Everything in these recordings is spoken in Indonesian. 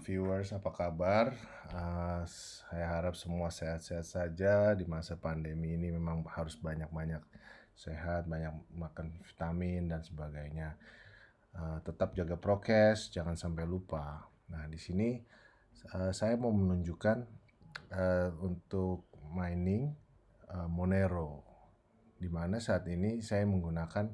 viewers, apa kabar? Saya harap semua sehat-sehat saja di masa pandemi ini. Memang harus banyak-banyak sehat, banyak makan vitamin dan sebagainya. Tetap jaga prokes, jangan sampai lupa. Nah, di sini saya mau menunjukkan untuk mining Monero, di mana saat ini saya menggunakan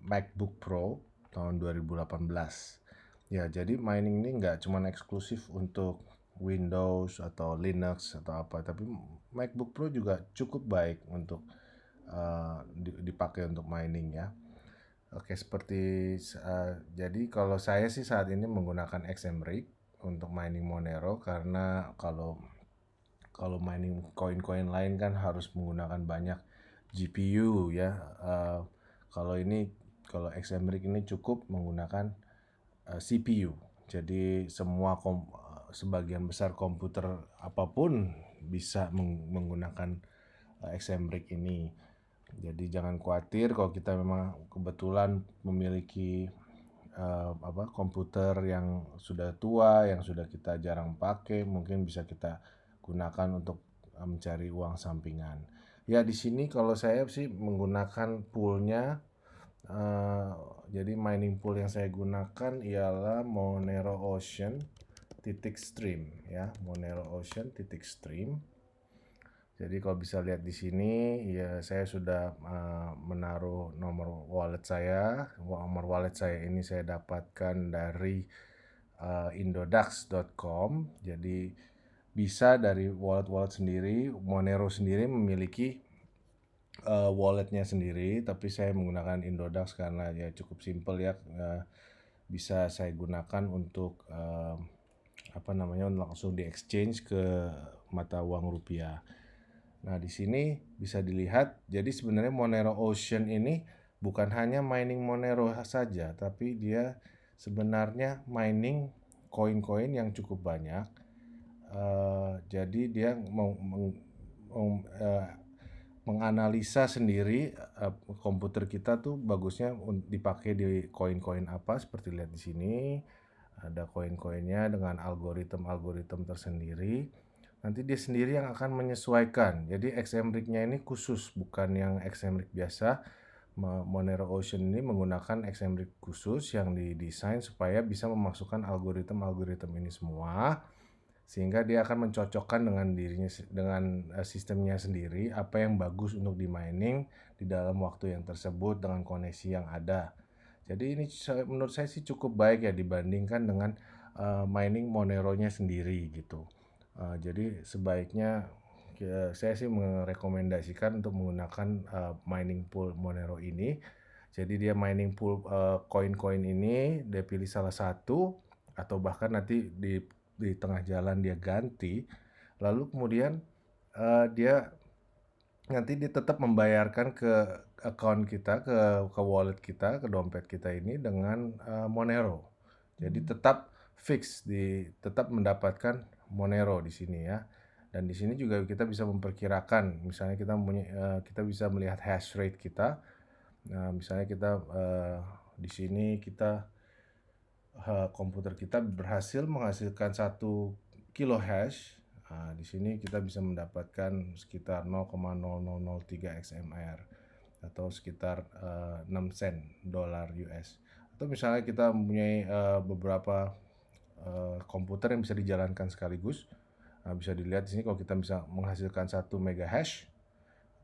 MacBook Pro tahun 2018. Ya, jadi mining ini nggak cuma eksklusif untuk Windows atau Linux atau apa, tapi MacBook Pro juga cukup baik untuk dipakai untuk mining ya. Oke, jadi kalau saya sih saat ini menggunakan XMRig untuk mining Monero, karena kalau kalau mining koin-koin lain kan harus menggunakan banyak GPU ya. Kalau XMRig ini cukup menggunakan CPU. Jadi sebagian besar komputer apapun bisa menggunakan XMRig ini. Jadi jangan khawatir kalau kita memang kebetulan memiliki komputer yang sudah tua, yang sudah kita jarang pakai, mungkin bisa kita gunakan untuk mencari uang sampingan. Ya, di sini kalau saya sih menggunakan poolnya. Jadi mining pool yang saya gunakan ialah Monero Ocean _stream ya, Monero Ocean _stream. Jadi kalau bisa lihat di sini ya, saya sudah menaruh nomor wallet saya. Nomor wallet saya ini saya dapatkan dari indodax.com. Jadi bisa dari wallet sendiri. Monero sendiri memiliki walletnya sendiri, tapi saya menggunakan Indodax karena ya cukup simple ya. Bisa saya gunakan untuk langsung di exchange ke mata uang rupiah. Nah, di sini bisa dilihat, jadi sebenarnya Monero Ocean ini bukan hanya mining Monero saja, tapi dia sebenarnya mining koin-koin yang cukup banyak. Jadi dia menganalisa sendiri komputer kita tuh bagusnya dipakai di koin-koin apa. Seperti lihat di sini ada koin-koinnya dengan algoritma tersendiri. Nanti dia sendiri yang akan menyesuaikan. Jadi XMRig-nya ini khusus, bukan yang XMRig biasa. Monero Ocean ini menggunakan XMRig khusus yang didesain supaya bisa memasukkan algoritma ini semua, sehingga dia akan mencocokkan dengan sistemnya sendiri apa yang bagus untuk di mining di dalam waktu yang tersebut dengan koneksi yang ada. Jadi ini menurut saya sih cukup baik ya dibandingkan dengan mining Monero-nya sendiri gitu. Jadi sebaiknya saya sih merekomendasikan untuk menggunakan mining pool Monero ini. Jadi dia mining pool koin-koin ini, dia pilih salah satu, atau bahkan nanti di tengah jalan dia ganti, lalu kemudian dia tetap membayarkan ke account kita, ke wallet kita, ke dompet kita ini dengan Monero. Jadi tetap tetap mendapatkan Monero di sini ya. Dan di sini juga kita bisa memperkirakan, misalnya kita bisa melihat hash rate kita. Nah, misalnya kita di sini komputer kita berhasil menghasilkan 1 kilo hash. Nah, di sini kita bisa mendapatkan sekitar 0,0003 XMR atau sekitar 6 sen dolar US. Atau misalnya kita mempunyai beberapa komputer yang bisa dijalankan sekaligus. Nah, bisa dilihat di sini kalau kita bisa menghasilkan 1 mega hash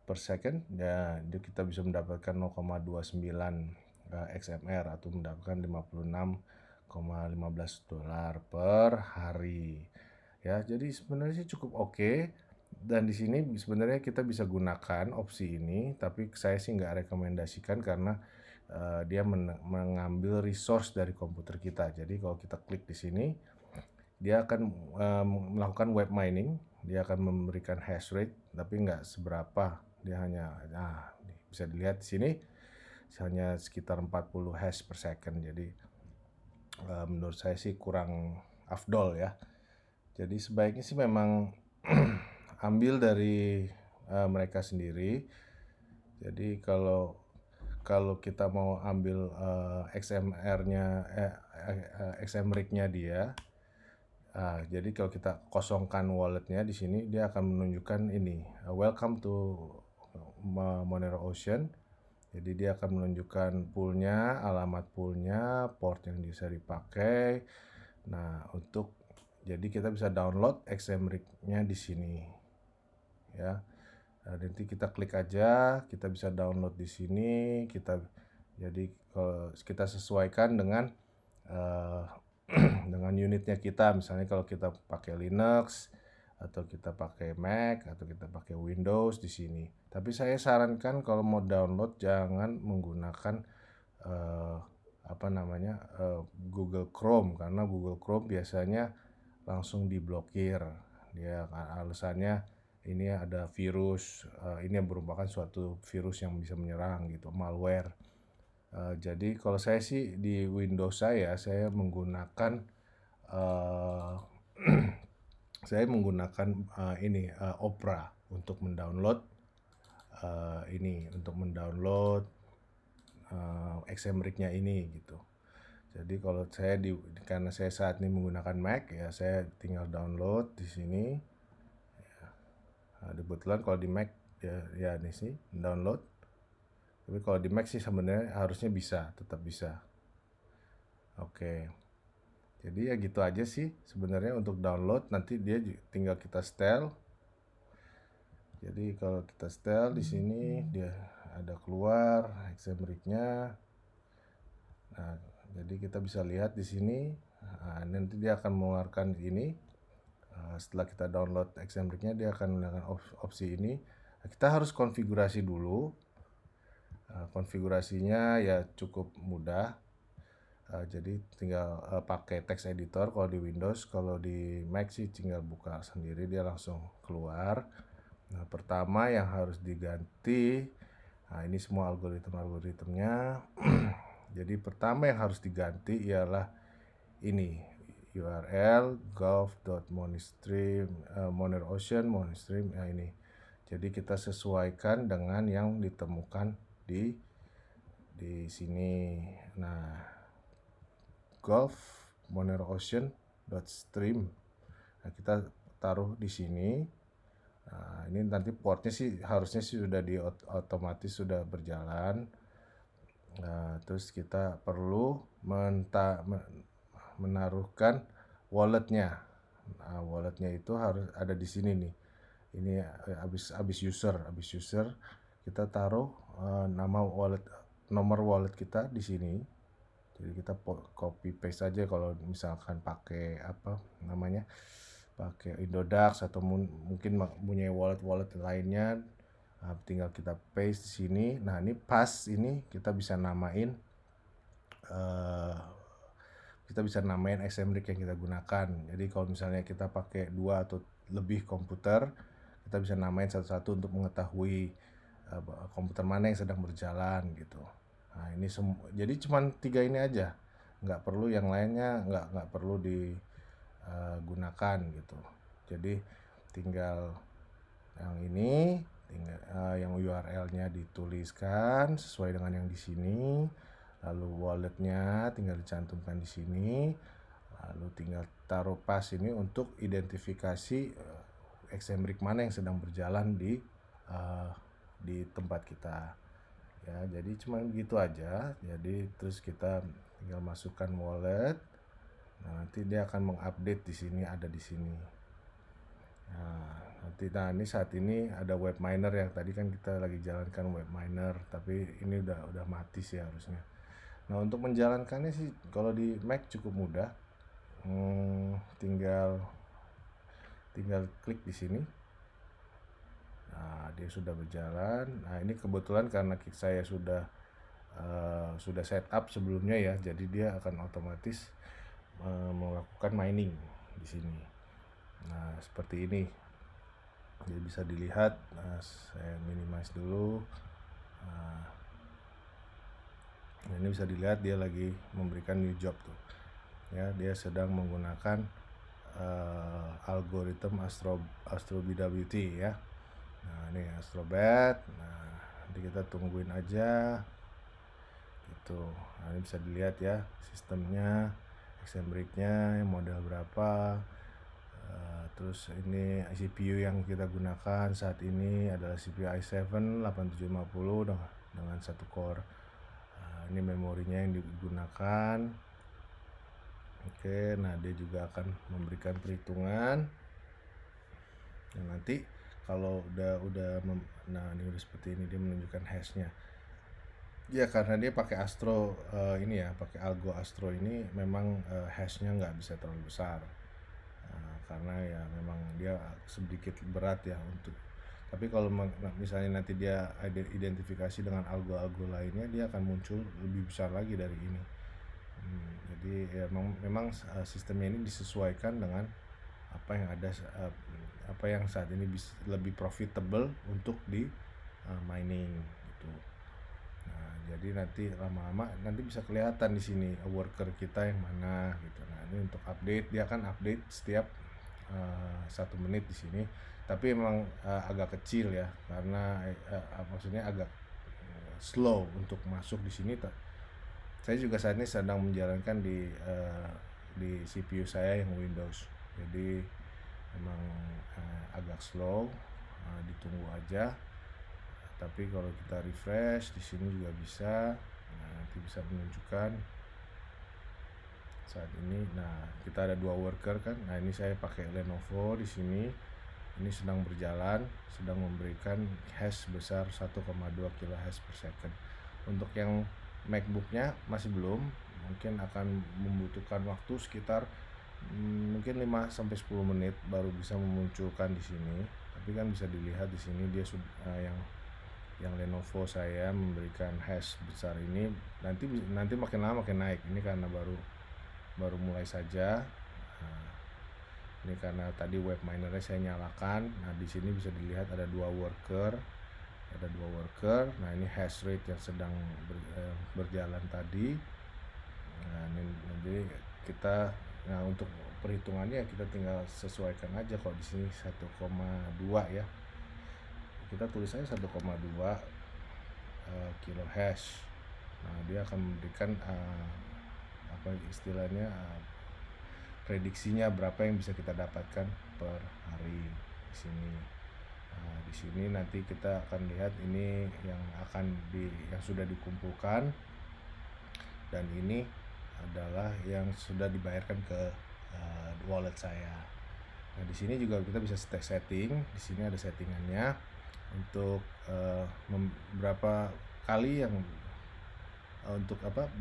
per second, ya kita bisa mendapatkan 0,29 XMR atau mendapatkan 56,15 dolar per hari. Ya, jadi sebenarnya sih cukup oke. Dan di sini sebenarnya kita bisa gunakan opsi ini, tapi saya sih nggak rekomendasikan karena dia mengambil resource dari komputer kita. Jadi kalau kita klik di sini, dia akan melakukan web mining, dia akan memberikan hash rate, tapi nggak seberapa. Dia hanya, bisa dilihat di sini, hanya sekitar 40 hash per second. Jadi menurut saya sih kurang afdol ya. Jadi sebaiknya sih memang ambil dari mereka sendiri. Jadi kalau kita mau ambil XMR-nya, XMRig-nya dia, Jadi kalau kita kosongkan walletnya di sini, dia akan menunjukkan ini, welcome to Monero Ocean. Jadi dia akan menunjukkan poolnya, alamat poolnya, port yang bisa dipakai. Nah, jadi kita bisa download XMRig-nya di sini, ya. Nah, nanti kita klik aja, kita bisa download di sini. Jadi kalau kita sesuaikan dengan eh, dengan unitnya kita. Misalnya kalau kita pakai Linux atau kita pakai Mac atau kita pakai Windows di sini. Tapi saya sarankan kalau mau download jangan menggunakan eh, apa namanya Google Chrome, karena Google Chrome biasanya langsung diblokir. Dia alasannya ini ada virus, ini yang merupakan suatu virus yang bisa menyerang gitu, malware. Jadi kalau saya sih di Windows saya menggunakan eh, Opera untuk mendownload XMRig-nya ini gitu. Jadi kalau karena saya saat ini menggunakan Mac, ya saya tinggal download di sini. Nah, kebetulan kalau di Mac ya ini sih download. Tapi kalau di Mac sih sebenarnya harusnya tetap bisa. Oke. Jadi ya gitu aja sih sebenarnya untuk download. Nanti dia tinggal kita setel. Jadi kalau kita setel di sini dia ada keluar XMRig-nya. Nah, jadi kita bisa lihat di sini. Nah, nanti dia akan mengeluarkan ini. Setelah kita download XMRig-nya, dia akan menggunakan opsi ini. Nah, kita harus konfigurasi dulu. Konfigurasinya ya cukup mudah. Jadi tinggal pakai text editor kalau di Windows. Kalau di Mac sih tinggal buka sendiri, dia langsung keluar. Nah, pertama yang harus diganti, nah ini semua algoritmnya. Jadi pertama yang harus diganti ialah ini URL gulf.monerostream, nah ini. Jadi kita sesuaikan dengan yang ditemukan di sini. Nah, gulf.moneroocean.stream. Nah, kita taruh di sini. Nah, ini nanti portnya sih harusnya sih sudah otomatis sudah berjalan. Nah, terus kita perlu menaruhkan walletnya. Nah, walletnya itu harus ada di sini nih. Ini habis user kita taruh nomor wallet kita di sini. Jadi kita copy paste aja kalau misalkan pakai pakai Indodax atau mungkin punya wallet lainnya. Nah, tinggal kita paste di sini. Nah, ini pas ini kita bisa namain XMRig yang kita gunakan. Jadi kalau misalnya kita pakai 2 atau lebih komputer, kita bisa namain satu-satu untuk mengetahui komputer mana yang sedang berjalan gitu. Nah, ini jadi cuma 3 ini aja. Nggak perlu yang lainnya, nggak perlu digunakan gitu. Jadi tinggal yang ini, yang URL-nya dituliskan sesuai dengan yang di sini. Lalu walletnya tinggal dicantumkan di sini. Lalu tinggal taruh pas ini untuk identifikasi XMRig mana yang sedang berjalan di tempat kita. Ya, jadi cuma gitu aja. Jadi terus kita tinggal masukkan wallet. Nah, nanti dia akan mengupdate di sini, ada di sini. Nah, ini saat ini ada webminer yang tadi kan kita lagi jalankan webminer, tapi ini udah mati sih harusnya. Nah, untuk menjalankannya sih kalau di Mac cukup mudah. Tinggal klik di sini. Nah, dia sudah berjalan. Nah, ini kebetulan karena saya sudah setup sebelumnya ya, jadi dia akan otomatis melakukan mining di sini. Nah, seperti ini. Jadi bisa dilihat. Nah, saya minimize dulu. Nah, ini bisa dilihat dia lagi memberikan new job tuh. Ya, dia sedang menggunakan algoritma AstroBWT ya. Nah, ini AstroBet. Nah, nanti kita tungguin aja gitu. Nah, ini bisa dilihat ya sistemnya, XMRig-nya model berapa. Terus ini CPU yang kita gunakan saat ini adalah CPU i7 8750 dengan 1 core. Ini memorinya yang digunakan. Oke, nah dia juga akan memberikan perhitungan. Nah, nanti kalau nah ini udah seperti ini, dia menunjukkan hashnya. Ya karena dia pakai Astro ini ya, pakai Algo Astro ini memang hashnya nggak bisa terlalu besar. Karena ya memang dia sedikit berat ya untuk, tapi kalau misalnya nanti dia identifikasi dengan algo-algo lainnya, dia akan muncul lebih besar lagi dari ini. Jadi ya memang sistemnya ini disesuaikan dengan apa yang ada, apa yang saat ini lebih profitable untuk di mining gitu. Nah, jadi nanti lama-lama nanti bisa kelihatan di sini worker kita yang mana gitu. Nah, ini untuk update, dia akan update setiap 1 menit di sini. Tapi memang agak kecil ya, karena maksudnya agak slow untuk masuk di sini. Saya juga saat ini sedang menjalankan di CPU saya yang Windows. Jadi memang agak slow, ditunggu aja. Tapi kalau kita refresh di sini juga bisa. Nah, nanti bisa menunjukkan saat ini. Nah, kita ada 2 worker kan. Nah, ini saya pakai Lenovo di sini. Ini sedang berjalan, sedang memberikan hash sebesar 1,2 kHz per second. Untuk yang MacBook-nya masih belum, mungkin akan membutuhkan waktu sekitar mungkin 5 sampai 10 menit baru bisa memunculkan di sini. Tapi kan bisa dilihat di sini dia yang Lenovo saya memberikan hash besar ini, nanti makin lama makin naik. Ini karena baru mulai saja. Nah, ini karena tadi web minernya saya nyalakan. Nah, di sini bisa dilihat ada 2 worker. Nah, ini hash rate yang sedang berjalan tadi. Nah, jadi untuk perhitungannya kita tinggal sesuaikan aja. Kalau di sini 1,2 ya. Kita tulis aja 1,2 kilo hash. Nah, dia akan memberikan apa istilahnya prediksinya berapa yang bisa kita dapatkan per hari di sini. Nah, di sini nanti kita akan lihat ini yang sudah dikumpulkan, dan ini adalah yang sudah dibayarkan ke wallet saya. Nah, di sini juga kita bisa setting. Di sini ada settingannya untuk berapa kali yang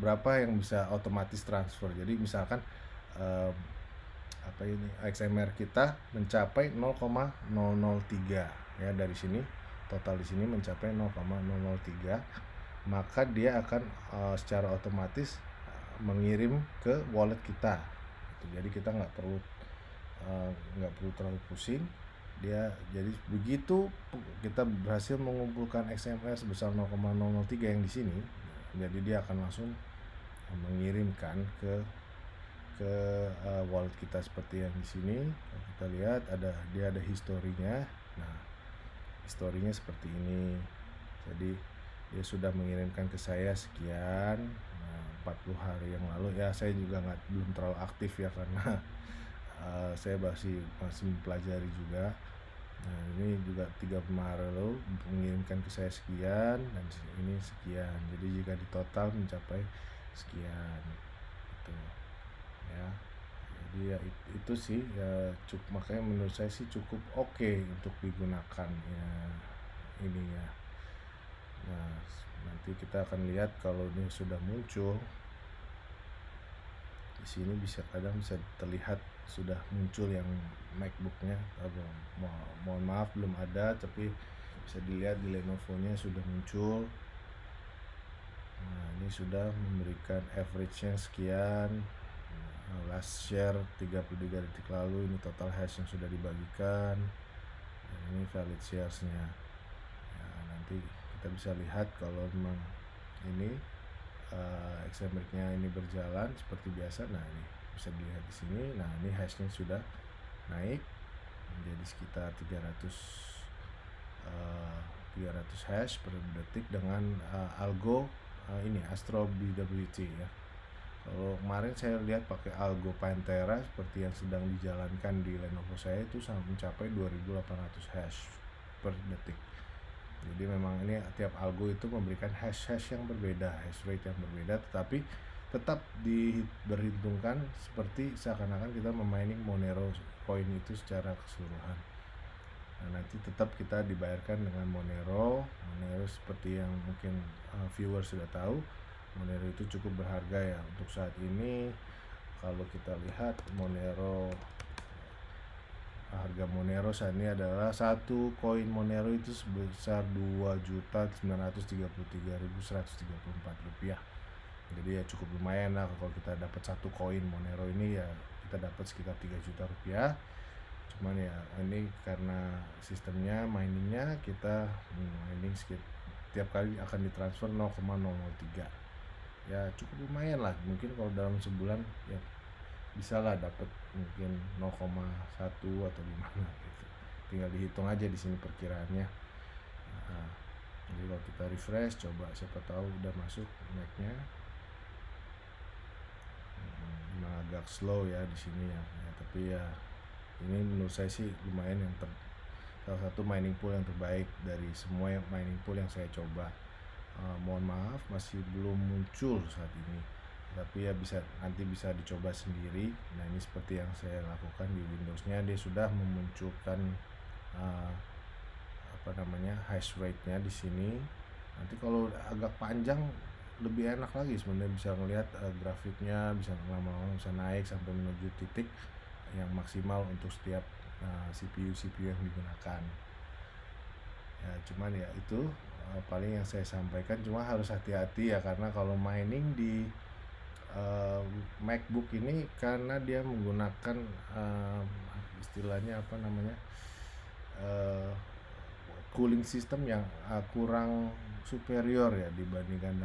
berapa yang bisa otomatis transfer. Jadi misalkan XMR kita mencapai 0,003 ya, dari sini total di sini mencapai 0,003, maka dia akan secara otomatis mengirim ke wallet kita. Jadi kita nggak perlu terlalu pusing. Jadi begitu kita berhasil mengumpulkan XMR sebesar 0,003 yang di sini, jadi dia akan langsung mengirimkan ke wallet kita seperti yang di sini. Kalau kita lihat dia ada historinya. Nah, historinya seperti ini. Jadi dia sudah mengirimkan ke saya sekian. 40 hari yang lalu ya. Saya juga belum terlalu aktif ya, karena saya masih mempelajari juga. Nah, ini juga 30 hari lalu mengirimkan ke saya sekian, dan ini sekian. Jadi jika di total mencapai sekian gitu ya. Jadi ya itu sih ya, makanya menurut saya sih cukup oke untuk digunakan ya ini ya. Nah, nanti kita akan lihat kalau ini sudah muncul di sini, kadang bisa terlihat sudah muncul yang MacBook-nya. Mohon maaf belum ada, tapi bisa dilihat di Lenovo-nya sudah muncul. Nah, ini sudah memberikan average-nya sekian. Last share 33 detik lalu, ini total hash yang sudah dibagikan, dan ini valid shares-nya. Nah, nanti kita bisa lihat kalau memang ini XMR-nya ini berjalan seperti biasa. Nah, ini bisa dilihat di sini. Nah, ini hash-nya sudah naik menjadi sekitar 300 hash per detik dengan algo ini Astro BWT ya. Kalau kemarin saya lihat pakai Algo Pantera seperti yang sedang dijalankan di Lenovo saya itu sampai mencapai 2800 hash per detik. Jadi memang ini tiap algo itu memberikan hash yang berbeda, hash rate yang berbeda, tetapi tetap diperhitungkan seperti seakan-akan kita memining Monero coin itu secara keseluruhan. Nah, nanti tetap kita dibayarkan dengan Monero seperti yang mungkin viewer sudah tahu. Monero itu cukup berharga ya untuk saat ini. Kalau kita lihat harga Monero saat ini adalah satu koin Monero itu sebesar Rp2.933.134. Jadi ya cukup lumayan lah kalau kita dapat satu koin Monero ini, ya kita dapat sekitar 3 juta rupiah. Cuman ya ini karena sistemnya miningnya kita mining tiap kali akan ditransfer 0,003. Ya cukup lumayan lah, mungkin kalau dalam sebulan ya bisa lah dapat mungkin 0,1 atau gimana gitu. Tinggal dihitung aja di sini perkiraannya. Nah, jadi kalau kita refresh, coba siapa tahu udah masuk naiknya. Memang agak slow ya di sini ya, tapi ya ini menurut saya sih lumayan salah satu mining pool yang terbaik dari semua mining pool yang saya coba. Mohon maaf masih belum muncul saat ini, tapi ya nanti bisa dicoba sendiri. Nah ini seperti yang saya lakukan di Windowsnya, dia sudah memunculkan hash rate-nya di sini. Nanti kalau agak panjang lebih enak lagi sebenarnya, bisa melihat grafiknya, bisa lama-lama bisa naik sampai menuju titik yang maksimal untuk setiap CPU yang digunakan. Ya cuman ya itu paling yang saya sampaikan. Cuma harus hati-hati ya, karena kalau mining di MacBook ini karena dia menggunakan istilahnya cooling system yang kurang superior ya dibandingkan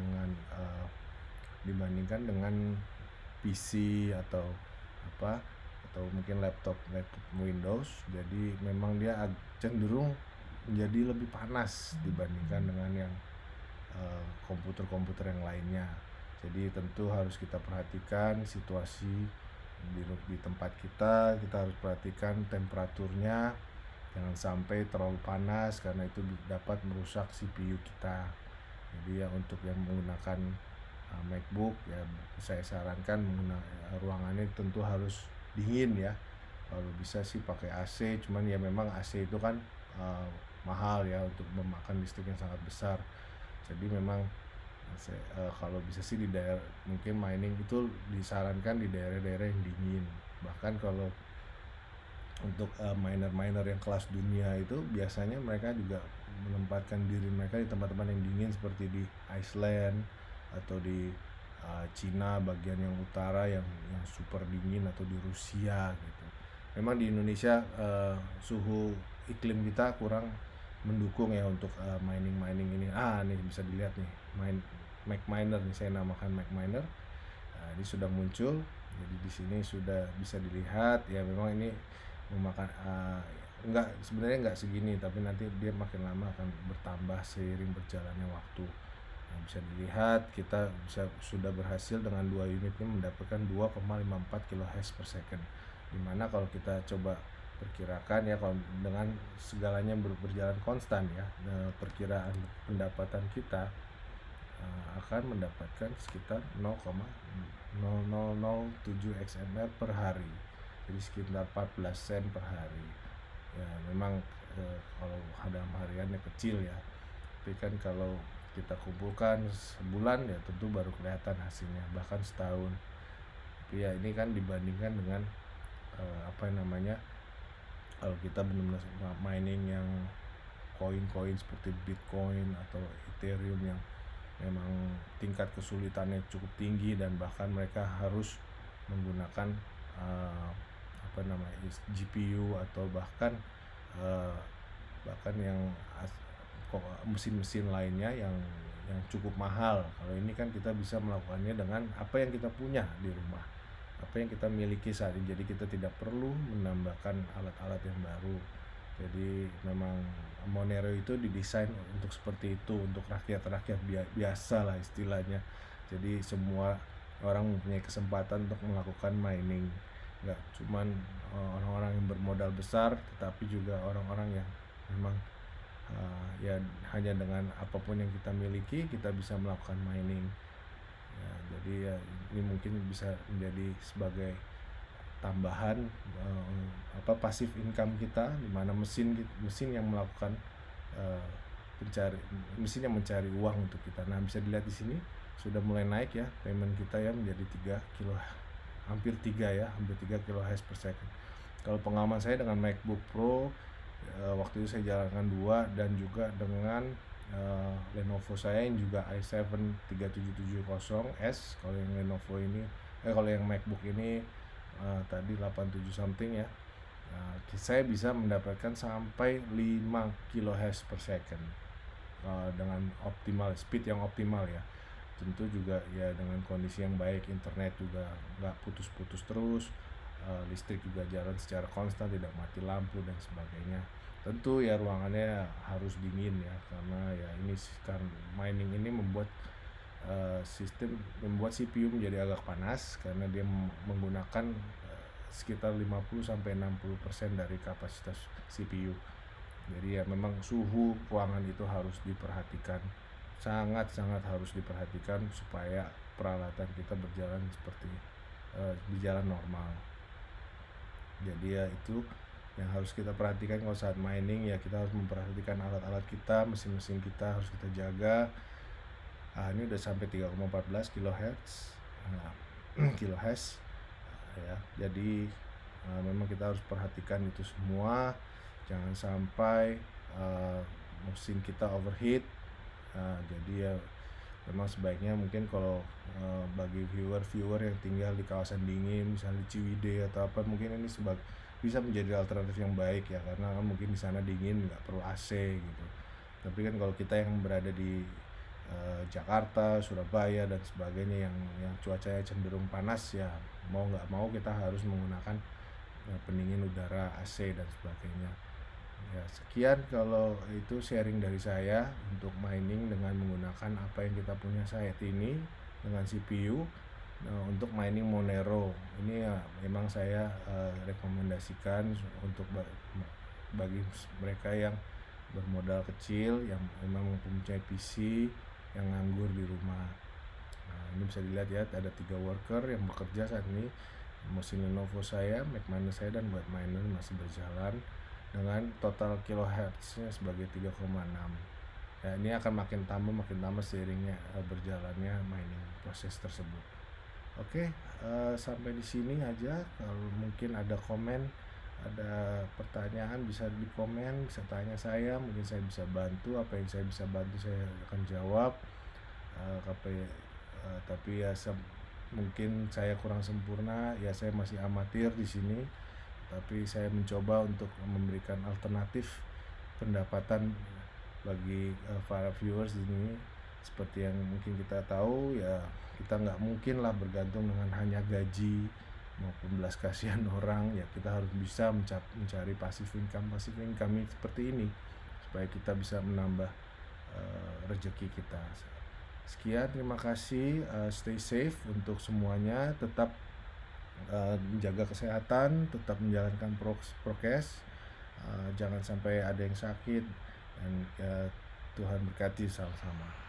dengan PC atau mungkin laptop Windows. Jadi memang dia cenderung menjadi lebih panas dibandingkan dengan yang komputer-komputer yang lainnya. Jadi tentu harus kita perhatikan situasi di tempat kita harus perhatikan temperaturnya, jangan sampai terlalu panas karena itu dapat merusak CPU kita. Jadi ya untuk yang menggunakan MacBook ya saya sarankan ruangannya tentu harus dingin ya. Kalau bisa sih pakai AC, cuman ya memang AC itu kan mahal ya, untuk memakan listrik yang sangat besar. Jadi memang kalau bisa sih di daerah mungkin mining itu disarankan di daerah-daerah yang dingin. Bahkan kalau untuk miner yang kelas dunia itu biasanya mereka juga menempatkan diri mereka di tempat-tempat yang dingin seperti di Iceland atau di Cina bagian yang utara yang super dingin, atau di Rusia gitu. Memang di Indonesia suhu iklim kita kurang mendukung ya untuk mining ini. Nih bisa dilihat nih, Mac Miner nih, saya namakan Mac Miner. Ini sudah muncul, jadi di sini sudah bisa dilihat ya. Memang ini memakan sebenarnya nggak segini, tapi nanti dia makin lama akan bertambah seiring berjalannya waktu. Nah, bisa dilihat kita sudah berhasil dengan 2 unit ini mendapatkan 2,54 kHz per second. Dimana kalau kita coba perkirakan ya, kalau dengan segalanya berjalan konstan ya, perkiraan pendapatan kita akan mendapatkan sekitar 0,0007 XMR per hari, jadi sekitar 14 sen per hari ya. Memang kalau dalam hariannya kecil ya, tapi kan kalau kita kumpulkan sebulan ya tentu baru kelihatan hasilnya, bahkan setahun. Tapi ya ini kan dibandingkan dengan kalau kita benar-benar mining yang koin-koin seperti Bitcoin atau Ethereum yang memang tingkat kesulitannya cukup tinggi, dan bahkan mereka harus menggunakan GPU atau bahkan yang mesin-mesin lainnya yang cukup mahal. Kalau ini kan kita bisa melakukannya dengan apa yang kita punya di rumah, apa yang kita miliki saat ini. Jadi kita tidak perlu menambahkan alat-alat yang baru. Jadi memang Monero itu didesain untuk seperti itu, untuk rakyat biasa lah istilahnya. Jadi semua orang mempunyai kesempatan untuk melakukan mining. Nggak cuman orang-orang yang bermodal besar, tetapi juga orang-orang yang memang ya hanya dengan apapun yang kita miliki kita bisa melakukan mining. Ya, jadi ya ini mungkin bisa menjadi sebagai tambahan passive income kita, di mana mesin yang melakukan uh, pencari mesin yang mencari uang untuk kita. Nah, bisa dilihat di sini sudah mulai naik ya payment kita ya menjadi 3 kilo, hampir 3 ya, hampir 3 kilohertz per second. Kalau pengalaman saya dengan MacBook Pro, waktu itu saya jalankan 2, dan juga dengan Lenovo saya yang juga i7 3770S. Kalau yang Lenovo ini kalau yang MacBook ini tadi 87 something ya. Saya bisa mendapatkan sampai 5 kHz per second dengan optimal, speed yang optimal ya. Tentu juga ya dengan kondisi yang baik, internet juga nggak putus-putus terus, listrik juga jalan secara konstan, tidak mati lampu dan sebagainya. Tentu ya ruangannya harus dingin ya, karena ya ini kan mining ini membuat membuat CPU menjadi agak panas karena dia menggunakan sekitar 50-60% dari kapasitas CPU. Jadi ya memang suhu ruangan itu harus diperhatikan, sangat-sangat harus diperhatikan supaya peralatan kita berjalan seperti berjalan normal. Jadi ya itu yang harus kita perhatikan kalau saat mining, ya kita harus memperhatikan alat-alat kita, mesin-mesin kita harus kita jaga. Ini udah sampai 3,14 kHz kilohertz ya. Jadi memang kita harus perhatikan itu semua, jangan sampai mesin kita overheat. Jadi ya memang sebaiknya mungkin kalau bagi viewer yang tinggal di kawasan dingin, misalnya di Ciwidey atau apa, mungkin ini bisa menjadi alternatif yang baik ya, karena kan mungkin di sana dingin, nggak perlu AC gitu. Tapi kan kalau kita yang berada di Jakarta, Surabaya dan sebagainya yang cuacanya cenderung panas, ya mau nggak mau kita harus menggunakan pendingin udara, AC dan sebagainya. Ya, sekian kalau itu sharing dari saya untuk mining dengan menggunakan apa yang kita punya saat ini dengan CPU. Untuk mining Monero ini ya memang saya rekomendasikan untuk bagi mereka yang bermodal kecil, yang memang mempunyai PC, yang nganggur di rumah. Ini bisa dilihat ya, ada 3 worker yang bekerja saat ini. Mesin Lenovo saya, Mac miner saya, dan buat miner masih berjalan dengan total kilohertznya sebagai 3,6. Ya, ini akan makin tambah seiringnya berjalannya mining proses tersebut. Oke, sampai di sini aja. Kalau mungkin ada komen, ada pertanyaan, bisa di komen, bisa tanya saya, mungkin saya bisa bantu. Apa yang saya bisa bantu saya akan jawab. Tapi ya mungkin saya kurang sempurna ya, saya masih amatir di sini, tapi saya mencoba untuk memberikan alternatif pendapatan bagi para viewers ini. Seperti yang mungkin kita tahu ya, kita nggak mungkin lah bergantung dengan hanya gaji maupun belas kasihan orang ya. Kita harus bisa mencari passive income seperti ini supaya kita bisa menambah rezeki kita. Sekian, terima kasih, stay safe untuk semuanya, tetap menjaga kesehatan, tetap menjalankan prokes, jangan sampai ada yang sakit, dan Tuhan berkati sama-sama.